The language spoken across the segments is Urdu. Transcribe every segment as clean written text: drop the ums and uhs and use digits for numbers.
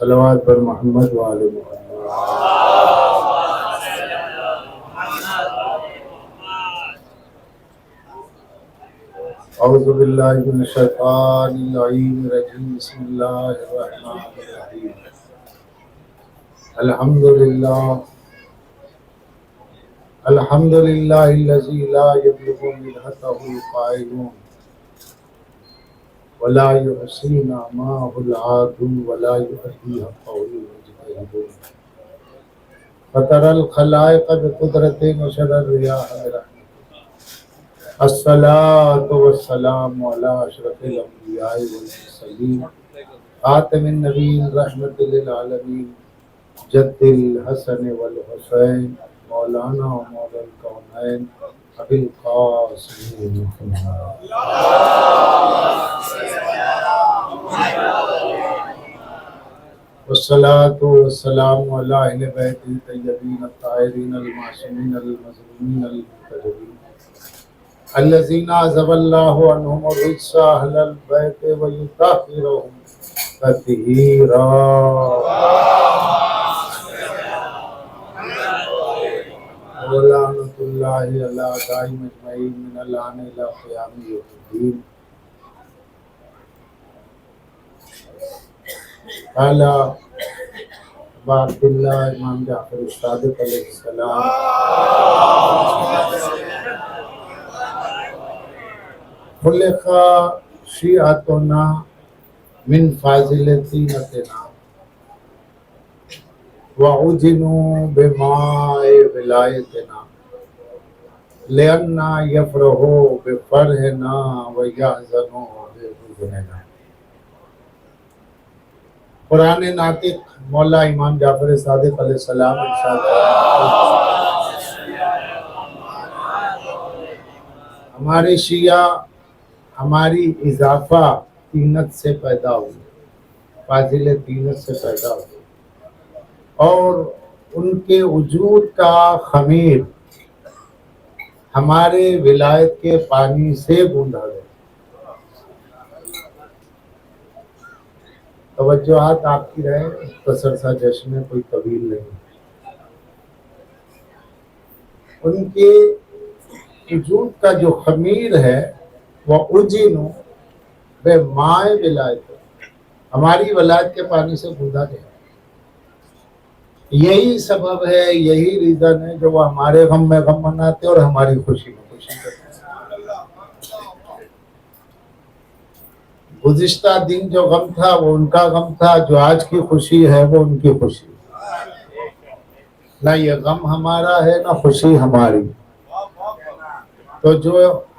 صلوات پر محمد وآل محمد۔ اعوذ باللہ من الشیطان اللعین الرجیم، بسم اللہ الرحمن الرحیم۔ الحمدللہ الذی لا یبلغ مدحتہ القائلون ولا يحصي نعماء العادون ولا يؤدي حقه المجتهدون فترى الخلائق بقدرت نشر الرياح برحمته الصلاة والسلام على أشرف الأنبياء والمرسلين خاتم النبيين رحمة للعالمين جد الحسن والحسين مولانا ومولا الكونين أبي القاسم محمد والصلاة والسلام على أهل بيت الطيبين الطاهرين المعصومين المظلومين المنتجبين الذين عزب الله عنهم الرجس أهل البيت ويطهرهم تطهيرا ولعنة الله على أعدائهم أجمعين من الآن إلى قيام يوم الدين۔ قال ابا عبد اللہ امام جعفر الصادق علیہ السلام خلق شیعتنا من فاضلتنا وعجنوا بماء ولایتنا لأننا يفرحوا بفرحنا ويحزنوا بحزننا۔ قرآن ناطق مولا امام جعفر صادق علیہ السلام ارشاد ہمارے شیعہ ہماری اضافہ طینت سے پیدا ہوئی، فاضل طینت سے پیدا ہوئی، اور ان کے وجود کا خمیر ہمارے ولایت کے پانی سے گوندا گیا۔ توجہات آپ کی رہے، مختصر سا جشن میں کوئی طویل نہیں۔ ان کے وجود کا جو خمیر ہے وہ اجینو بے مائے ولایت، ہماری ولایت کے پانی سے گوندا گیا۔ یہی سبب ہے، یہی ریزن ہے جو وہ ہمارے غم میں غم مناتے اور ہماری خوشی میں خوشی کرتے۔ گزشتہ دن جو غم تھا وہ ان کا غم تھا، جو آج کی خوشی ہے وہ ان کی خوشی۔ نہ یہ غم ہمارا ہے نہ خوشی ہماری، تو جو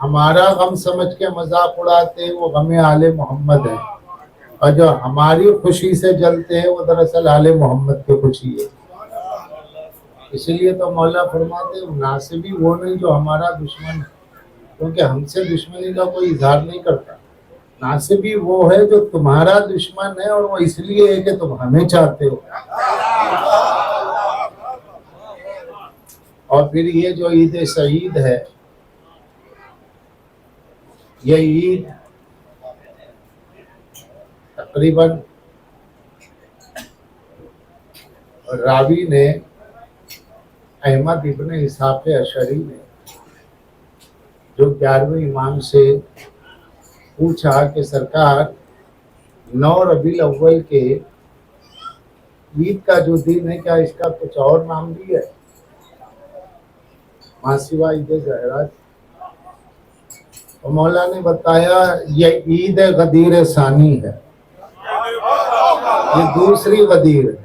ہمارا غم سمجھ کے مذاق اڑاتے ہیں وہ غم آل محمد ہے، اور جو ہماری خوشی سے جلتے ہیں وہ دراصل آل محمد کی خوشی ہے۔ اسی لیے تو مولا فرماتے ہیں ناصبی وہ نہیں جو ہمارا دشمن ہے، کیونکہ ہم سے دشمنی کا کوئی اظہار نہیں کرتا۔ ناصبی وہ ہے جو تمہارا دشمن ہے اور وہ اس لیے ہے کہ تم ہمیں چاہتے ہو۔ اور پھر یہ جو عید سعید ہے، یہ عید تقریباً راوی نے احمد ابن اسحاق اشعری نے جو 11ویں امام سے پوچھا کہ سرکار 9 ربیع الاول کے عید کا جو دن ہے کیا اس کا کچھ اور نام بھی ہے ماں سوا عید زہرا؟ اور مولا نے بتایا یہ عید غدیر ثانی ہے، یہ دوسری غدیر ہے۔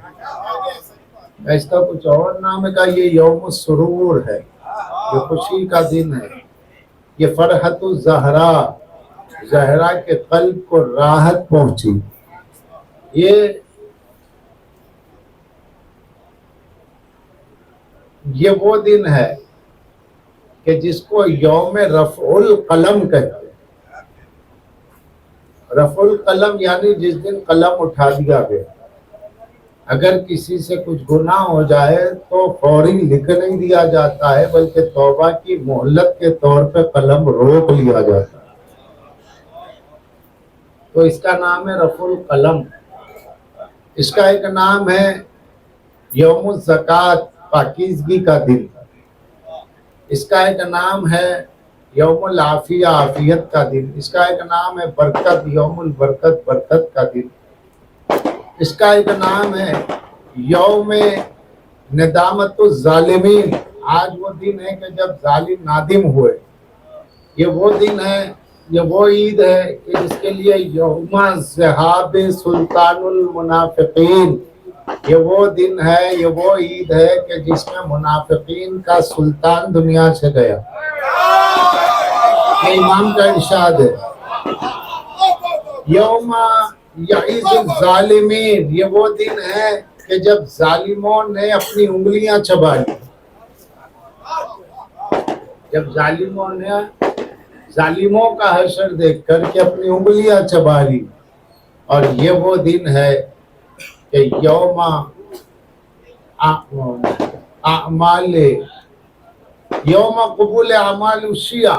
اس کا کچھ اور نام ہے، کہا یہ یوم السرور ہے، یہ خوشی کا دن ہے، یہ فرحت الزہرا، زہرا کے قلب کو راحت پہنچی۔ یہ وہ دن ہے کہ جس کو یوم رفع القلم کہتے ہیں۔ رفع القلم یعنی جس دن قلم اٹھا دیا گیا، اگر کسی سے کچھ گناہ ہو جائے تو فوری لکھ نہیں دیا جاتا ہے، بلکہ توبہ کی مہلت کے طور پہ قلم روک لیا جاتا ہے، تو اس کا نام ہے رفع القلم۔ اس کا ایک نام ہے یوم الزکات، پاکیزگی کا دن. اس کا ایک نام ہے یوم العافیہ، عافیت کا دن. اس کا ایک نام ہے برکت، یوم البرکت، برکت کا دن. اس کا ایک نام ہے یوم ندامت الظالمین. آج وہ دن ہے کہ جب ظالم نادم ہوئے. یہ وہ دن ہے، یہ وہ عید ہے کہ جس کے لیے یوم ذہاب سلطان المنافقین. یہ وہ دن ہے، یہ وہ عید ہے کہ جس میں منافقین کا سلطان دنیا سے گیا. یہ امام کا ارشاد ہے. یوم یعیذ الظالمین، یہ وہ دن ہے کہ جب ظالموں نے اپنی انگلیاں چبا لی. جب ظالموں نے ظالموں کا حشر دیکھ کر کے اپنی انگلیاں چبا لی. اور یہ وہ دن ہے کہ یوم اعمال، یوم قبول اعمال الشیعہ.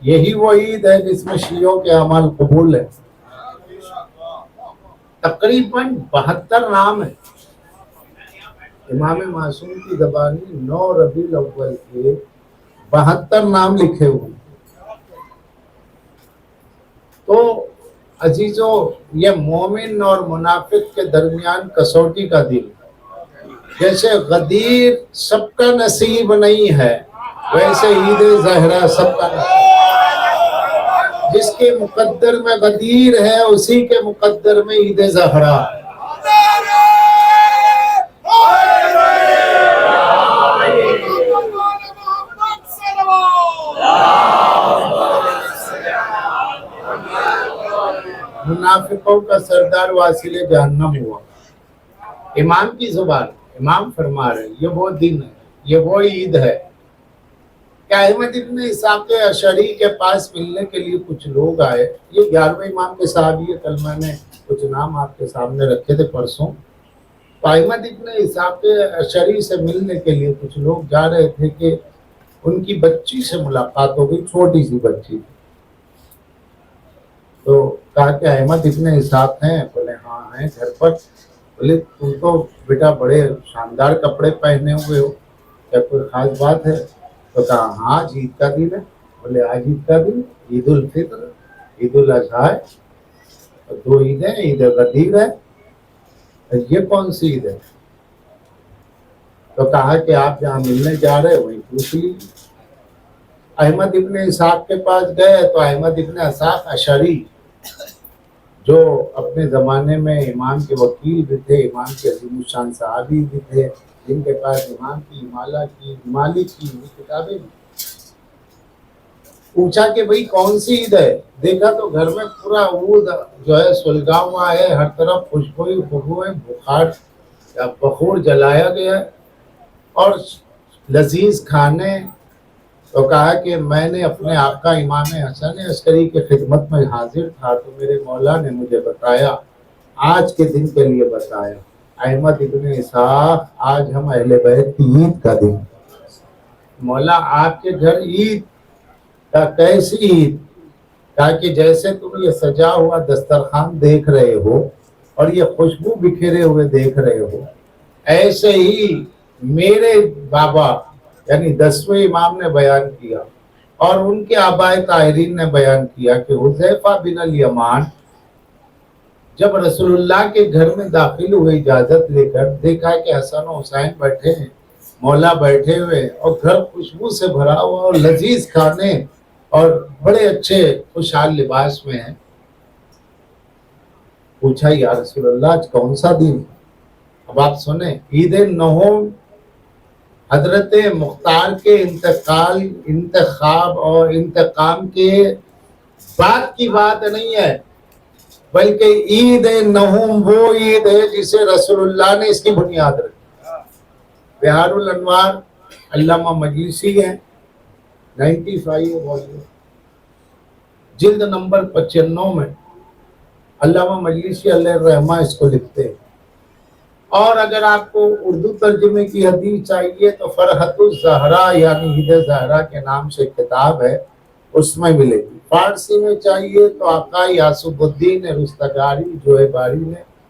یہی وہ عید ہے جس میں شیعوں کے اعمال قبول ہے. تقریباً 72 نام ہیں. امام معصوم کی زبانی 9 ربیع الاول کے 72 نام لکھے ہوئے. تو عزیزو، یہ مومن اور منافق کے درمیان کسوٹی کا دن. جیسے غدیر سب کا نصیب نہیں ہے، ویسے عید زہرا سب کا نصیب. جس کے مقدر میں غدیر ہے اسی کے مقدر میں عید زہرا. منافقوں کا سردار واصل جہنم ہوا. امام کی زبان، امام فرما رہے یہ وہ دن ہے، یہ وہ عید ہے کہ احمد ابن اسحاق اشعری کے پاس ملنے کے لیے کچھ لوگ آئے. یہ 11ویں امام کے صحابی ہے. کل میں نے کچھ نام آپ کے سامنے رکھے تھے پرسوں. تو احمد ابن اسحاق اشعری سے ملنے کے لیے کچھ لوگ جا رہے تھے کہ ان کی بچی سے ملاقات ہو گئی، چھوٹی سی بچی. تو کہا کہ احمد ابن اسحاق ہیں؟ بولے ہاں ہیں گھر پر. بولے تم تو بیٹا بڑے شاندار کپڑے پہنے ہوئے ہو، کیا کوئی خاص بات ہے؟ تو کہا ہاں آج عید کا دن ہے. بولے آج عید کا دن؟ عید الفطر، عید الاضحیٰ ہے. 2 عیدیں، عید غدیر ہے. یہ کون سی عید ہے؟ تو کہا کہ آپ جہاں ملنے جا رہے وہیں پوچھ لیجیے. احمد ابن اسحاق کے پاس گئے تو احمد ابن اسحاق اشعری، جو اپنے زمانے میں امام کے وکیل بھی تھے، امام کے عظیم الشان صحابی بھی تھے، جن کے پاس امام کی مالک کی کتابیں بھی. پوچھا کہ بھئی کون سی عید ہے؟ دیکھا تو گھر میں پورا عود جو ہے سلگا ہوا ہے، ہر طرف خوشبو ہے، بخور جلایا گیا ہے اور لذیذ کھانے. تو کہا کہ میں نے اپنے آقا امام حسن عسکری کے خدمت میں حاضر تھا تو میرے مولا نے مجھے بتایا، آج کے دن کے لیے بتایا احمد ابن اسحاق آج ہم اہل بیت کی عید کا دن. مولا آپ کے گھر عید کا کیسی عید؟ کہا کہ جیسے تم یہ سجا ہوا دسترخوان دیکھ رہے ہو اور یہ خوشبو بکھیرے ہوئے دیکھ رہے ہو، ایسے ہی میرے بابا یعنی 10ویں امام نے بیان کیا اور ان کے آبائے طاہرین نے بیان کیا کہ حذیفہ بن الیمان جب رسول اللہ کے گھر میں داخل ہوئے اجازت لے کر، دیکھا کہ حسن و حسین بیٹھے ہیں، مولا بیٹھے ہوئے اور گھر خوشبو سے بھرا ہوا اور لذیذ کھانے اور بڑے اچھے خوشحال لباس میں ہیں. پوچھا یا رسول اللہ آج کون سا دن؟ اب آپ سنیں، عید نہوم حضرت مختار کے انتخاب اور انتقام کے بعد کی بات نہیں ہے، بلکہ عید نہوم وہ عید ہے جسے رسول اللہ نے اس کی بنیاد رکھی. بہار الانوار علامہ مجلسی ہیں، 95 جلد نمبر 95 میں علامہ مجلسی علیہ الرحمہ اس کو لکھتے ہیں. اور اگر آپ کو اردو ترجمے کی حدیث چاہیے تو فرحت الزہرا یعنی عید زہرا کے نام سے کتاب ہے، اس میں ملے گی. فارسی میں چاہیے تو آقا یاسف الدین رستگاری جو ہے باری نے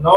9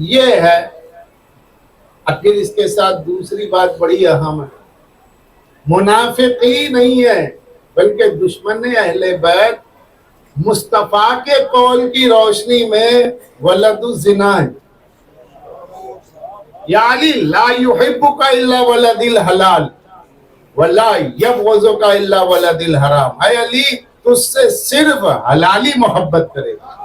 یہ ہے. اب پھر اس کے ساتھ دوسری بات بڑی اہم ہے. منافقی نہیں ہے بلکہ دشمن اہل بیت مصطفیٰ کے قول کی روشنی میں ولد الزنا ہے. یا علی لا یحبک الا ولد الحلال ولا یبغضک الا ولد الحرام. اے علی تجھ سے صرف حلالی محبت کرے گا.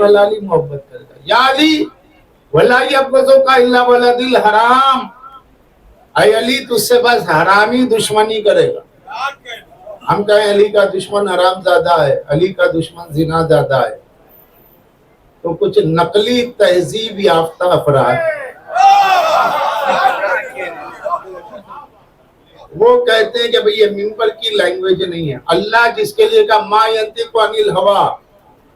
حلالی محبت کرے گا. یا علی ولا یبغضک الا ولد الحرام. اے علی تجھ سے بس حرامی دشمنی کرے گا. ہم کہیں علی کا دشمن حرام زادہ ہے, علی کا دشمن زنا زادہ ہے, تو کچھ نقلی تہذیب یافتہ افراد وہ کہتے ہیں کہ بھئی یہ منبر کی لینگویج نہیں ہے. اللہ جس کے لیے کہا ما ینطق عن الہوا,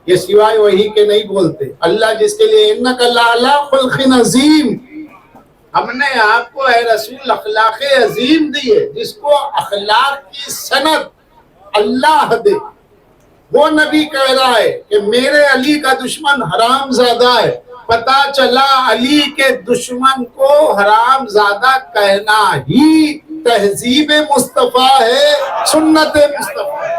یہ سوائے وہی کے نہیں بولتے. اللہ جس کے لیے انک لعلی خلق عظیم, ہم نے آپ کو اے رسول اخلاق عظیم دی ہے. جس کو اخلاق کی سند اللہ دے, وہ نبی کہہ رہا ہے کہ میرے علی کا دشمن حرام زادہ ہے. پتا چلا علی کے دشمن کو حرام زادہ کہنا ہی تہذیب مصطفیٰ ہے, سنت مصطفیٰ ہے.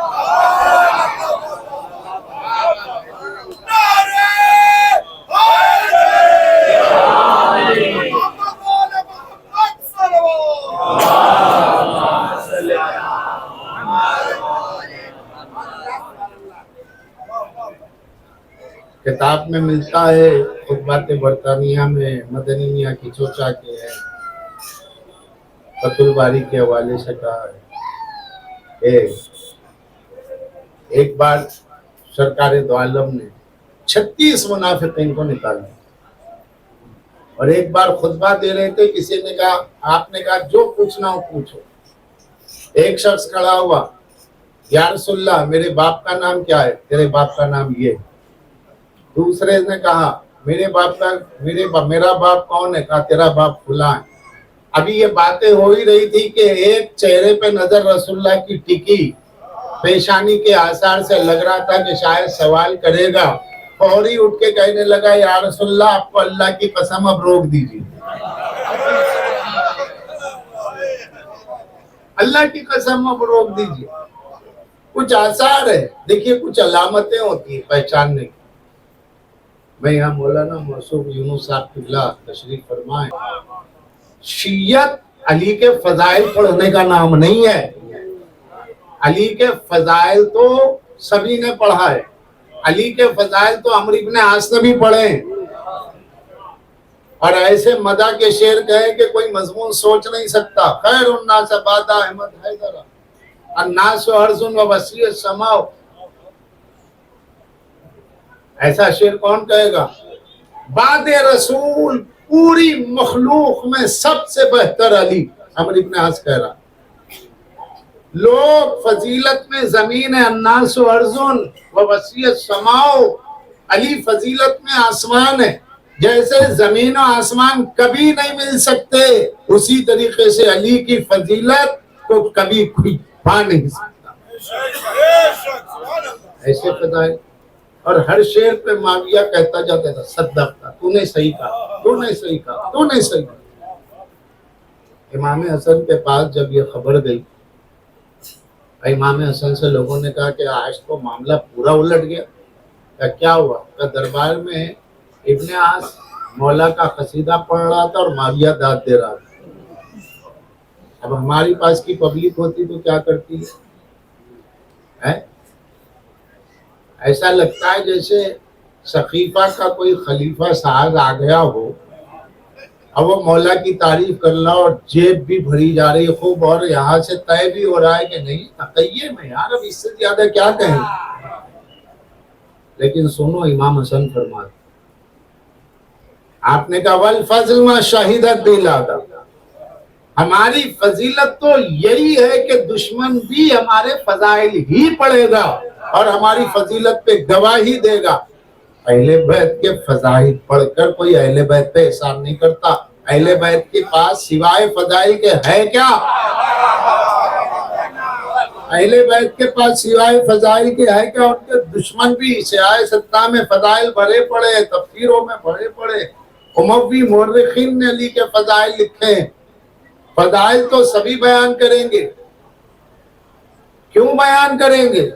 کتاب میں ملتا ہے, خطبات برطانیہ میں مدنی میاں کی چوچا کے ہے, فتح الباری کے حوالے سے کہا ہے. ایک بار سرکار دو عالم نے 36 منافقین کو نکالا, اور ایک بار خطبہ دے رہے تھے, کسی نے کہا, آپ نے کہا جو پوچھنا ہو پوچھو. ایک شخص کھڑا ہوا, یا رسول اللہ میرے باپ کا نام کیا ہے؟ تیرے باپ کا نام یہ. دوسرے نے کہا میرا باپ کون ہے؟ کہا تیرا باپ فلاں ہے. ابھی یہ باتیں ہو ہی رہی تھی کہ ایک چہرے پہ نظر رسول اللہ کی ٹکی, پیشانی کے آثار سے لگ رہا تھا کہ شاید سوال کرے گا. فوری اٹھ کے کہنے لگا, یا رسول اللہ آپ کو اللہ کی قسم اب روک دیجیے, اللہ کی قسم اب روک دیجیے. کچھ آثار ہے, دیکھیے کچھ علامتیں ہوتی ہیں پہچاننے کی. میں یہاں مولانا موصوف یونس صاحب قبلہ تشریف فرمائیں. شیعت علی کے فضائل پڑھنے کا نام نہیں ہے. علی کے فضائل تو سبھی نے پڑھا ہے. علی کے فضائل تو عمرو بن عاص نے بھی پڑھے ہیں, اور ایسے مدح کے شعر کہے کہ کوئی مضمون سوچ نہیں سکتا. خیر الناس بعد احمد حیدر الناس عرض و وسیع السماء. ایسا شعر کون کہے گا؟ بعد رسول پوری مخلوق میں سب سے بہتر علی. عمرو بن عاص کہہ رہا. لوگ فضیلت میں زمین الناس عرض و وسیع السماء, علی فضیلت میں آسمان ہے. جیسے زمین و آسمان کبھی نہیں مل سکتے, اسی طریقے سے علی کی فضیلت کو کبھی کوئی پا نہیں سکتا. ایسے فضائل. اور ہر شعر پہ معاویہ کہتا جاتا تھا صدقتا, تو نے صحیح کہا, تو نے صحیح کہا, تو نے صحیح کہا. امام حسن کے پاس جب یہ خبر گئی, امام حسن سے لوگوں نے کہا کہ آج تو معاملہ پورا الٹ گیا. کیا ہوا؟ کہ دربار میں ابن عاص مولا کا قصیدہ پڑھ رہا تھا اور معاویہ داد دے رہا تھا. اب ہماری پاس کی پبلک ہوتی تو کیا کرتی ہے؟ ایسا لگتا ہے جیسے سقیفہ کا کوئی خلیفہ ساز آ گیا ہو, اب وہ مولا کی تعریف کر رہا اور جیب بھی بھری جا رہی خوب, اور یہاں سے طے بھی ہو رہا ہے کہ نہیں تقیے میں یار اب اس سے زیادہ کیا کہیں. لیکن سنو امام حسن فرماتے, آپ نے کہا والفضل ما شہدت بلادا, ہماری فضیلت تو یہی ہے کہ دشمن بھی ہمارے فضائل ہی پڑھے گا اور ہماری فضیلت پہ گواہی دے گا. اہل بیت کے فضائل پڑھ کر کوئی اہل بیت پہ احسان نہیں کرتا. اہل بیت کے پاس سوائے فضائل کے ہے کیا؟ اہل بیت کے پاس سوائے فضائل کے ہے کیا؟ ان کے دشمن بھی سیاہ ستہ میں فضائل بھرے پڑے، تفسیروں میں بھرے پڑے. اموی مورخین نے علی کے فضائل لکھے ہیں. فضائل تو سبھی بیان کریں گے. کیوں بیان کریں گے؟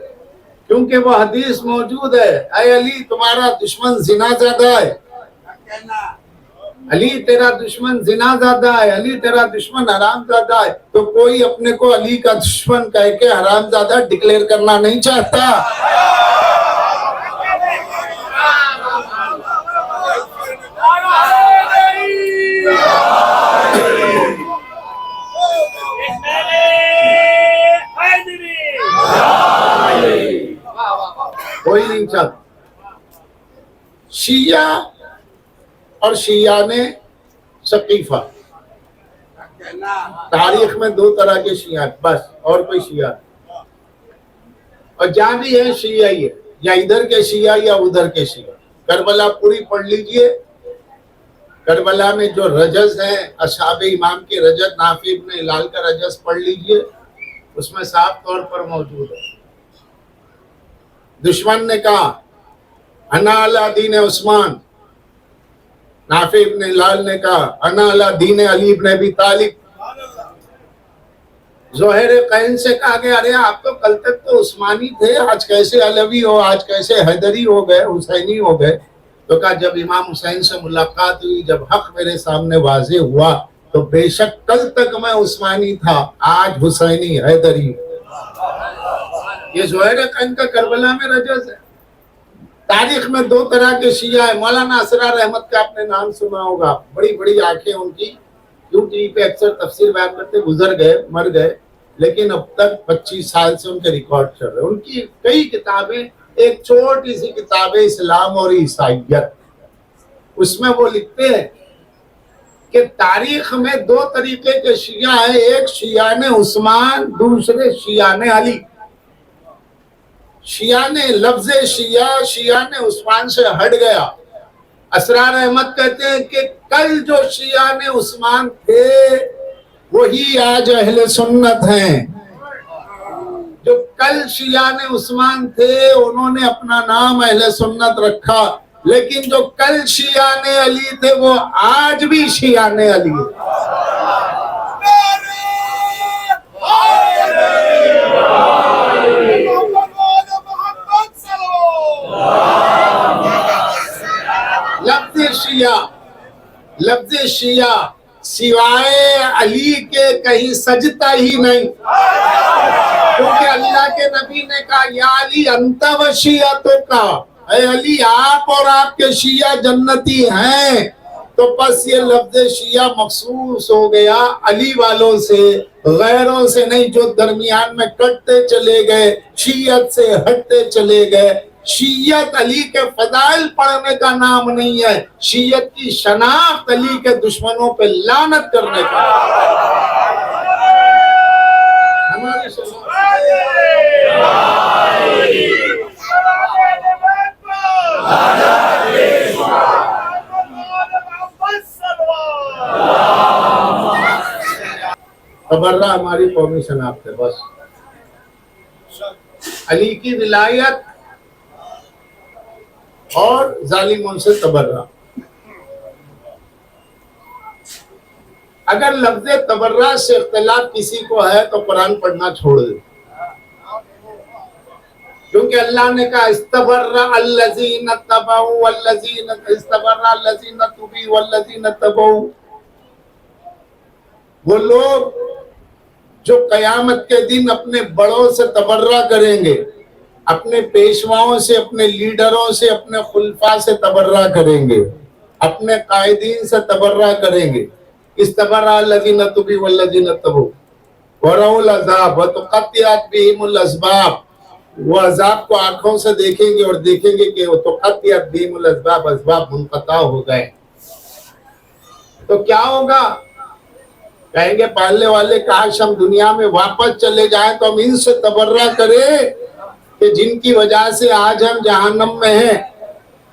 کیونکہ وہ حدیث موجود ہے، اے علی تمہارا دشمن زنا زدہ ہے، علی تیرا دشمن زنا زدہ ہے، علی تیرا دشمن حرام زدہ ہے. تو کوئی اپنے کو علی کا دشمن کہہ کے حرام زدہ ڈکلیئر کرنا نہیں چاہتا. کوئی نہیں چاہتا. شیعہ اور شیعان ثقیفہ، تاریخ میں دو طرح کے شیعہ بس، اور کوئی شیعہ. اور جہاں بھی ہے شیعہ ہی ہے، یا ادھر کے شیعہ یا ادھر کے شیعہ. کربلا پوری پڑھ لیجئے. کربلا میں جو رجز ہیں اصحاب امام کی رجز، نافع ابن ہلال کا رجز پڑھ لیجئے، اس میں صاف طور پر موجود ہے. دشمن نے کہا انا علی دین عثمان، نافع ابن ہلال نے کہا انا علی دین علی ابن ابی طالب. زہیر قین سے کہا گیا ارے آپ تو کل تک تو عثمانی تھے، آج کیسے علوی ہو، آج کیسے حیدری ہو گئے، حسینی ہو گئے؟ تو کہا جب امام حسین سے ملاقات ہوئی، جب حق میرے سامنے واضح ہوا، تو بے شک کل تک میں عثمانی تھا، آج حسینی حیدری. یہ زہیر قین کا کربلا میں رجز ہے. تاریخ میں دو طرح کے شیعہ ہیں. مولانا اسرار احمد کا آپ نے نام سنا ہوگا، بڑی بڑی آنکھیں ان کی، یو ٹی وی پہ اکثر تفسیر بیان کرتے، گزر گئے، مر گئے، لیکن اب تک 25 سال سے ان کے ریکارڈ چل رہے. ان کی کئی کتابیں، ایک چھوٹی سی کتاب ہے اسلام اور عیسائیت، اس میں وہ لکھتے ہیں کہ تاریخ میں دو طریقے کے شیعہ ہیں، ایک شیعان عثمان، دوسرے شیعان علی. شیعان لفظ شیعہ شیعان عثمان سے ہٹ گیا. اسرار احمد کہتے ہیں کہ کل جو شیعان عثمان تھے وہی آج اہل سنت ہیں. جو کل شیعان عثمان تھے انہوں نے اپنا نام اہل سنت رکھا، لیکن جو کل شیعان علی تھے وہ آج بھی شیعان علی. لفظ شیعہ سوائے علی کے کہیں سجتا ہی نہیں، کیونکہ اللہ کے نبی نے کہا یا علی انت و شیعتک، اے علی آپ اور آپ کے شیعہ جنتی ہیں. تو بس یہ لفظ شیعہ مخصوص ہو گیا علی والوں سے، غیروں سے نہیں، جو درمیان میں کٹتے چلے گئے، شیعت سے ہٹتے چلے گئے. شیعت علی کے فضائل پڑھنے کا نام نہیں ہے، شیعت کی شناخت علی کے دشمنوں پہ لعنت کرنے کا. تبرہ ہماری قومی شناخت ہے. بس علی کی ولایت اور ظالموں سے تبرہ. اگر لفظ تبرہ سے اختلاف کسی کو ہے تو قرآن پڑھنا چھوڑ دے، کیونکہ اللہ نے کہا استبرأ الذین اتبعوا والذین استبرأ الذین اتبعوا والذین اتبعوا. وہ لوگ جو قیامت کے دن اپنے بڑوں سے تبرہ کریں گے، اپنے پیشواؤں سے، اپنے لیڈروں سے، اپنے خلفاء سے تبرہ کریں گے، اپنے قائدین سے تبرہ کریں گے. استبرأ الذین اتبعوا والذین اتبعوا ورأوا العذاب وتقطعت بهم الاسباب. وہ عذاب کو آنکھوں سے دیکھیں گے اور دیکھیں گے کہ وتقطعت بهم الاسباب، اسباب منقطع ہو گئے. تو کیا ہوگا؟ کہیں گے پہلے والے کاش ہم دنیا میں واپس چلے جائیں تو ہم ان سے تبرہ کریں کہ جن کی وجہ سے آج ہم جہنم میں ہیں.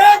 1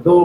2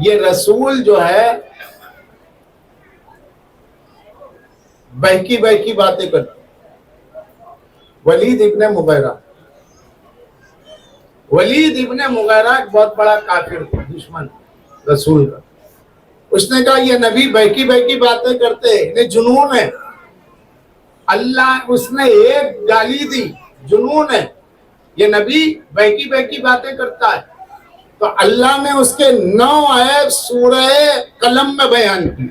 یہ رسول جو ہے بہکی بہکی باتیں کرتے. ولید ابن مغیرہ ایک بہت بڑا کافر تھا، دشمن رسول کا. اس نے کہا یہ نبی بہکی بہکی باتیں کرتے ہیں، انہیں جنون ہے. اللہ اس نے ایک گالی دی، جنون ہے، یہ نبی بہکی بہکی باتیں کرتا ہے. تو اللہ نے اس کے 9 آیت سورہ قلم میں بیان کی،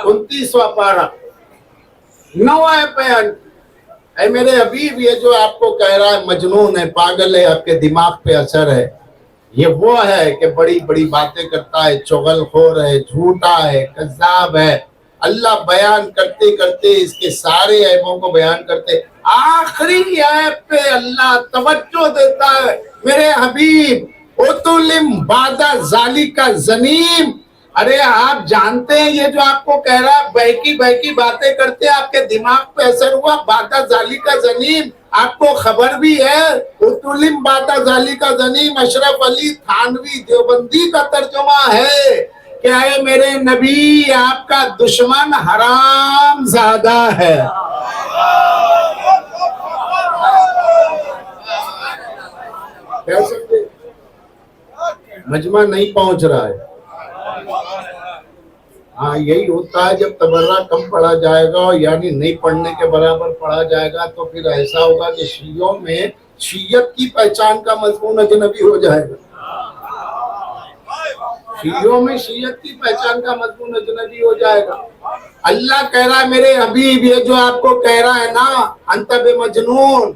29واں پارہ 9 آیت بیان کی. اے میرے حبیب، یہ جو آپ کو کہہ رہا ہے مجنون ہے، پاگل ہے، آپ کے دماغ پہ اثر ہے، یہ وہ ہے کہ بڑی بڑی باتیں کرتا ہے، چغل خور ہے، جھوٹا ہے، کذاب ہے. اللہ بیان کرتے کرتے اس کے سارے عیبوں کو بیان کرتے آخری عیب پہ اللہ توجہ دیتا ہے. میرے حبیب اتلم بعد ذالک زنیم، ارے آپ جانتے ہیں یہ جو آپ کو کہہ رہا ہے بہکی بہکی باتیں کرتے آپ کے دماغ پہ اثر ہوا، بعد ذالک زنیم، آپ کو خبر بھی ہے. اتلم بعد ذالک زنیم اشرف علی تھانوی دیوبندی کا ترجمہ ہے کہ اے میرے نبی آپ کا دشمن حرام زادہ ہے. کیا سمجھے؟ مجمع نہیں پہنچ رہا ہے. ہاں یہی ہوتا ہے جب تبرہ کم پڑھا جائے گا، یعنی نہیں پڑھنے کے برابر پڑھا جائے گا، تو پھر ایسا ہوگا کہ شیعوں میں شیعت کی پہچان کا مضمون اجنبی ہو جائے گا. شیعوں میں شیعت کی پہچان کا مضمون اجنبی ہو جائے گا. اللہ کہہ رہا ہے میرے حبیب یہ جو آپ کو کہہ رہا ہے نا انت بمجنون،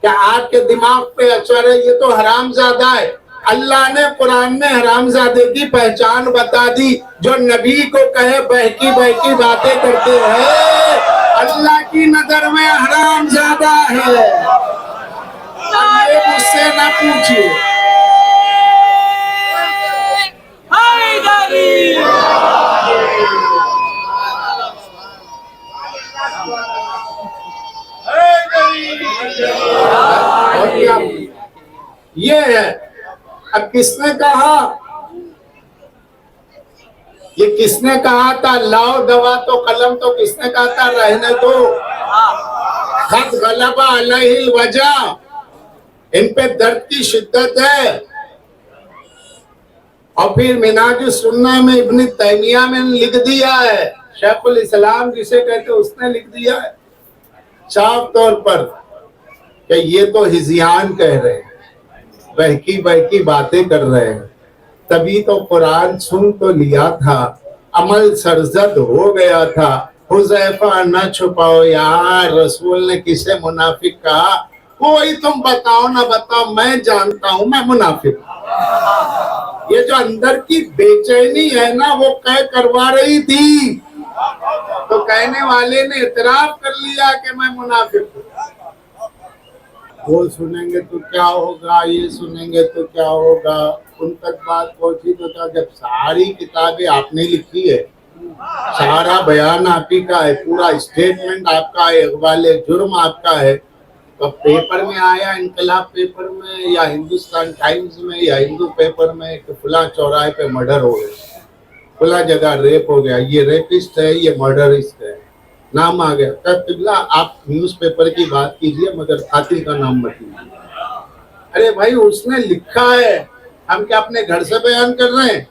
کہ آپ کے دماغ پہ اثر ہے، یہ تو حرام زادہ ہے. اللہ نے قرآن میں حرام زادے کی پہچان بتا دی. جو نبی کو کہے بہکی بہکی باتیں کرتے ہیں اللہ کی نظر میں حرام زادہ ہے. یہ مجھ سے نہ پوچھئے. یہ ہے. اب کس نے کہا، یہ کس نے کہا تھا لاؤ دوا تو قلم، تو کس نے کہا تھا رہنے دو. خط غلبہ علیہ الوجع، ان پہ درد کی شدت ہے. اور پھر منہاج السنہ میں ابن تیمیہ میں لکھ دیا ہے، شیخ الاسلام جسے کہتے اس نے لکھ دیا ہے صاف طور پر کہ یہ تو ہذیان کہہ رہے ہیں، بہکی بہکی باتیں کر رہے ہیں. تبھی تو قرآن سن تو لیا تھا، عمل سرزد ہو گیا تھا. حذیفہ نہ چھپاؤ یار، رسول نے کسے منافق کہا؟ کوئی تم بتاؤ نہ بتاؤ، میں جانتا ہوں میں منافق. یہ جو اندر کی بے چینی ہے نا وہ قے کروا رہی تھی، تو کہنے والے نے اعتراف کر لیا کہ میں منافق ہوں. وہ سنیں گے تو کیا ہوگا، یہ سنیں گے تو کیا ہوگا. ان تک بات پہنچی تو تھا جب ساری کتابیں آپ نے لکھی ہے، سارا بیان آپ ہی کا ہے، پورا اسٹیٹمنٹ آپ کا ہے، اقبال جرم آپ کا ہے. تو پیپر میں آیا، انقلاب پیپر میں یا ہندوستان ٹائمز میں یا ہندو پیپر میں کہ فلاں چوراہے پہ مرڈر ہو گیا، فلاں جگہ ریپ ہو گیا، یہ ریپسٹ ہے، یہ مرڈرسٹ ہے، نام آ گیا. قبلہ آپ نیوز پیپر کی بات کیجئے مگر قاتل کا نام مت لیجیے. ارے بھائی اس نے لکھا ہے، ہم کیا اپنے گھر سے بیان کر رہے ہیں؟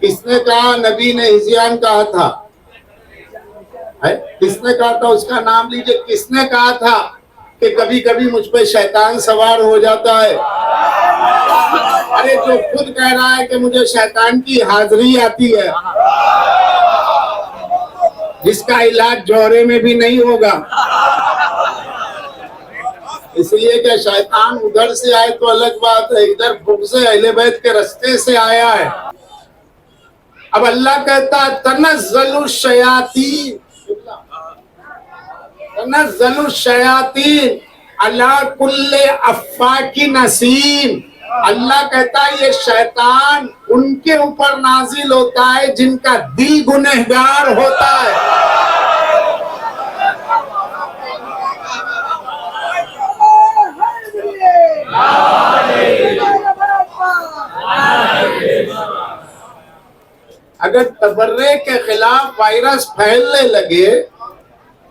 کس نے کہا نبی نے ہذیان کہا تھا؟ کس نے کہا تھا؟ اس کا نام لیجئے. کس نے کہا تھا کہ کبھی کبھی مجھ پہ شیطان سوار ہو جاتا ہے؟ ارے جو خود کہہ رہا ہے کہ مجھے شیطان کی حاضری آتی ہے، جس کا علاج جوہرے میں بھی نہیں ہوگا، اس لیے کہ شیطان ادھر سے آئے تو الگ بات ہے، ادھر بغض اہل بیت کے رستے سے آیا ہے. اب اللہ کہتا ہے تنزل الشیاطین، تنزل الشیاطین علی کل افاک نسیم. اللہ کہتا ہے یہ شیطان ان کے اوپر نازل ہوتا ہے جن کا دل گنہگار ہوتا ہے. اگر تبرے کے خلاف وائرس پھیلنے لگے،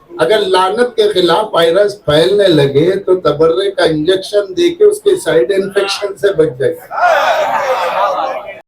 اگر لعنت کے خلاف وائرس پھیلنے لگے تو تبرے کا انجیکشن دے کے اس کے سائیڈ انفیکشن سے بچ جائے گا۔